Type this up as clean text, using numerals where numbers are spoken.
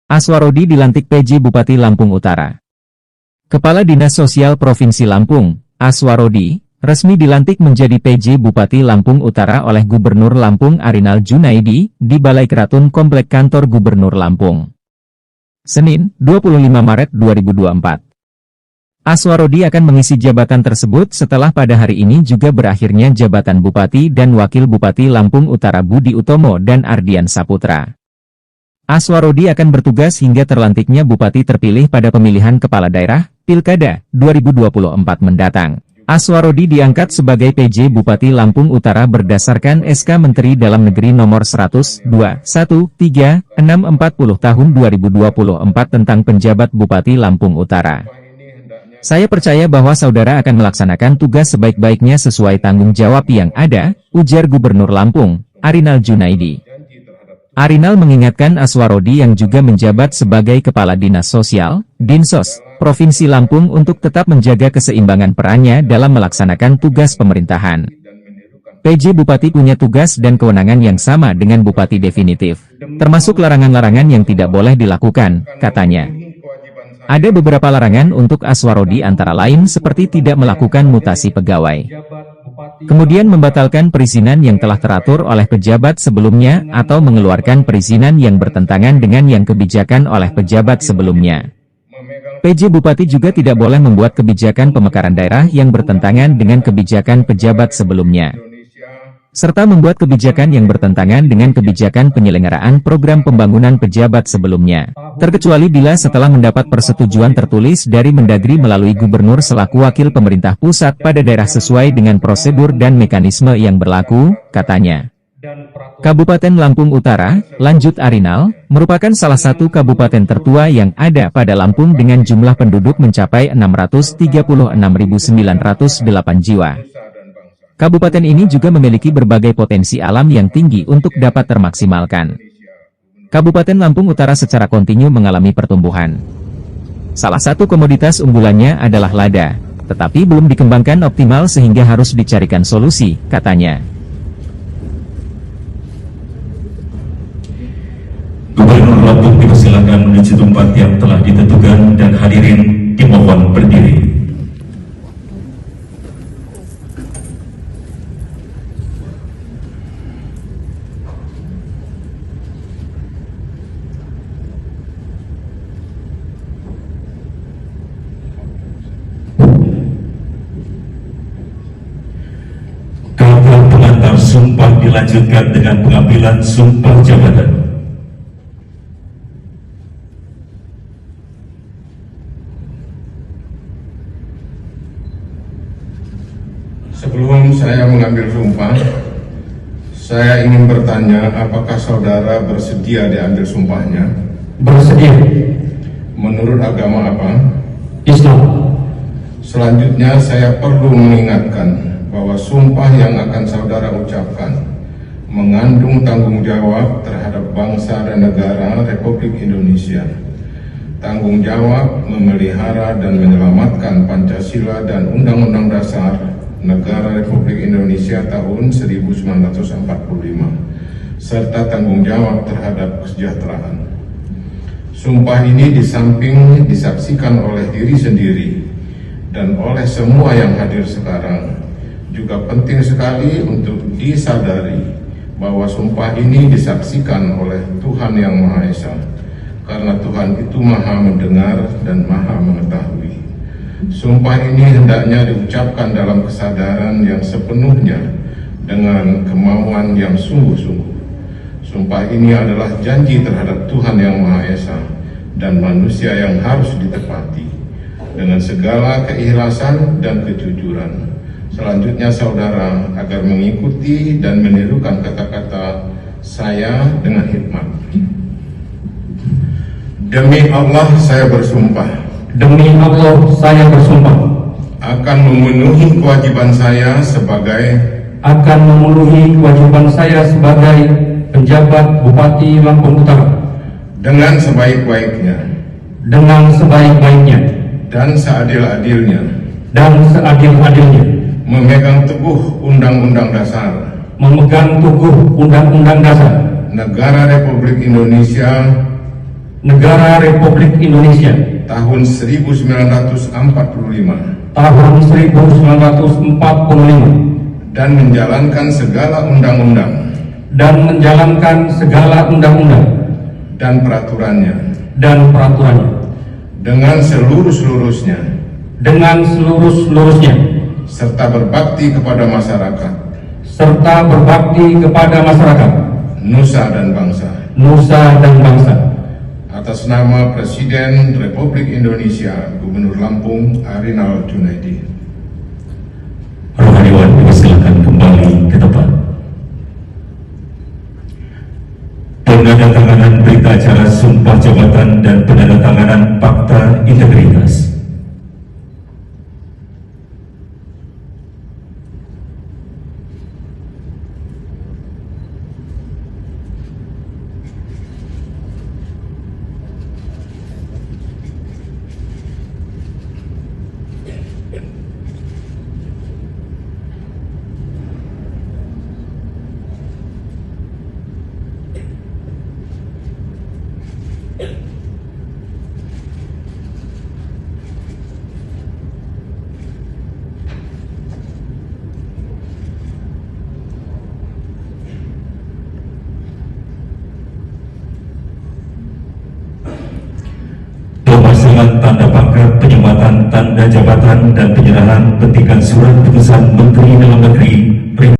Aswarodi dilantik PJ Bupati Lampung Utara. Kepala Dinas Sosial Provinsi Lampung, Aswarodi, resmi dilantik menjadi PJ Bupati Lampung Utara oleh Gubernur Lampung Arinal Junaidi, di Balai Keratun Komplek Kantor Gubernur Lampung. Senin, 25 Maret 2024. Aswarodi akan mengisi jabatan tersebut setelah pada hari ini juga berakhirnya jabatan Bupati dan Wakil Bupati Lampung Utara Budi Utomo dan Ardian Saputra. Aswarodi akan bertugas hingga terlantiknya Bupati terpilih pada pemilihan Kepala Daerah, Pilkada, 2024 mendatang. Aswarodi diangkat sebagai PJ Bupati Lampung Utara berdasarkan SK Menteri Dalam Negeri Nomor 100/213/640 Tahun 2024 tentang penjabat Bupati Lampung Utara. Saya percaya bahwa saudara akan melaksanakan tugas sebaik-baiknya sesuai tanggung jawab yang ada, ujar Gubernur Lampung, Arinal Junaidi. Arinal mengingatkan Aswarodi yang juga menjabat sebagai Kepala Dinas Sosial, Dinsos, Provinsi Lampung untuk tetap menjaga keseimbangan perannya dalam melaksanakan tugas pemerintahan. PJ Bupati punya tugas dan kewenangan yang sama dengan Bupati definitif, termasuk larangan-larangan yang tidak boleh dilakukan, katanya. Ada beberapa larangan untuk Aswarodi antara lain seperti tidak melakukan mutasi pegawai. Kemudian membatalkan perizinan yang telah teratur oleh pejabat sebelumnya atau mengeluarkan perizinan yang bertentangan dengan yang kebijakan oleh pejabat sebelumnya. PJ Bupati juga tidak boleh membuat kebijakan pemekaran daerah yang bertentangan dengan kebijakan pejabat sebelumnya, serta membuat kebijakan yang bertentangan dengan kebijakan penyelenggaraan program pembangunan pejabat sebelumnya, terkecuali bila setelah mendapat persetujuan tertulis dari Mendagri melalui Gubernur selaku wakil pemerintah pusat pada daerah sesuai dengan prosedur dan mekanisme yang berlaku, katanya. Kabupaten Lampung Utara, lanjut Arinal, merupakan salah satu kabupaten tertua yang ada pada Lampung dengan jumlah penduduk mencapai 636.908 jiwa. Kabupaten ini juga memiliki berbagai potensi alam yang tinggi untuk dapat termaksimalkan. Kabupaten Lampung Utara secara kontinu mengalami pertumbuhan. Salah satu komoditas unggulannya adalah lada, tetapi belum dikembangkan optimal sehingga harus dicarikan solusi, katanya. Gubernur Lampung dipersilakan menuju tempat yang telah ditentukan dan hadirin dimohon berdiri. Pengantar sumpah dilanjutkan dengan pengambilan sumpah jabatan. Sebelum saya mengambil sumpah, saya ingin bertanya apakah saudara bersedia diambil sumpahnya? Bersedia. Menurut agama apa? Islam. Selanjutnya saya perlu mengingatkan bahwa sumpah yang akan saudara ucapkan mengandung tanggung jawab terhadap bangsa dan negara Republik Indonesia. Tanggung jawab memelihara dan menyelamatkan Pancasila dan Undang-Undang Dasar Negara Republik Indonesia tahun 1945, serta tanggung jawab terhadap kesejahteraan. Sumpah ini di samping disaksikan oleh diri sendiri dan oleh semua yang hadir sekarang, juga penting sekali untuk disadari bahwa sumpah ini disaksikan oleh Tuhan Yang Maha Esa, karena Tuhan itu Maha Mendengar dan Maha Mengetahui. Sumpah ini hendaknya diucapkan dalam kesadaran yang sepenuhnya dengan kemauan yang sungguh-sungguh. Sumpah ini adalah janji terhadap Tuhan Yang Maha Esa dan manusia yang harus ditepati dengan segala keikhlasan dan kejujuran. Selanjutnya saudara agar mengikuti dan menirukan kata-kata saya dengan hikmat. Demi Allah saya bersumpah. Demi Allah saya bersumpah. Akan memenuhi kewajiban saya sebagai penjabat Bupati Lampung Utara dengan sebaik-baiknya dan seadil-adilnya memegang teguh Undang-Undang Dasar Negara Republik Indonesia Negara Republik Indonesia tahun 1945 tahun 1945 dan menjalankan segala undang-undang dan menjalankan segala undang-undang dan peraturannya dengan seluruh-seluruhnya serta berbakti kepada masyarakat nusa dan bangsa. Atas nama Presiden Republik Indonesia Gubernur Lampung Arinal Junaidi. Rohaniwan dipersilakan kembali ke tempat. Penandatanganan berita acara sumpah jabatan dan penandatanganan fakta integritas. Pemasangan tanda pangkat, penyematan tanda jabatan dan penyerahan petikan surat putusan Menteri Dalam Negeri